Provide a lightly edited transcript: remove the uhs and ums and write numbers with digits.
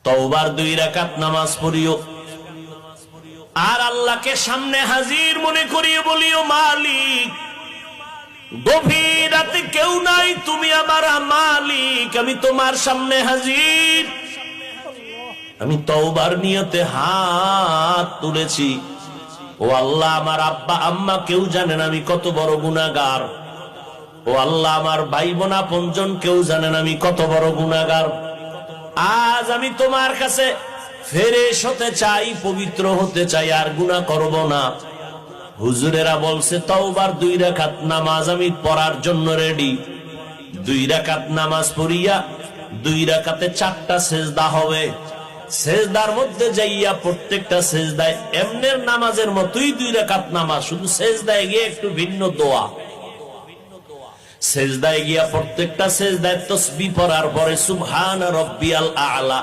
তওবার 2 রাকাত নামাজ পড়িও আর আল্লাহকে সামনে হাজির মনে করিয়ে বলিও, মালিক গভীর রাতে কেউ নাই, তুমি আমার মালিক, আমি তোমার সামনে হাজির, আমি তওবার নিয়তে হাত তুলেছি। ও আল্লাহ, আমার আব্বা আম্মা কেউ জানেন আমি কত বড় গুনাহগার। ও আল্লাহ, আমার ভাই বোন আপনজন কেউ জানেন আমি কত বড় গুনাহগার। আজ আমি তোমার কাছে ফেরেশ হতে চাই, পবিত্র হতে চাই, আর গুনাহ করব না। হুজুরেরা বলছে তওবার 2 রাকাত নামাজ আমি পড়ার জন্য রেডি। 2 রাকাত নামাজ পড়িয়া 2 রাকাতে 4টা সেজদা হবে। সেজদার মধ্যে যাইয়া প্রত্যেকটা সেজদায় এমনের নামাজের মতোই 2 রাকাত নামাজ, শুধু সেজদায় গিয়ে একটু ভিন্ন দোয়া। সেজদায় গিয়া প্রত্যেকটা সেজদায় তাসবিহ পড়ার পরে সুবহান রাব্বিয়াল আ'লা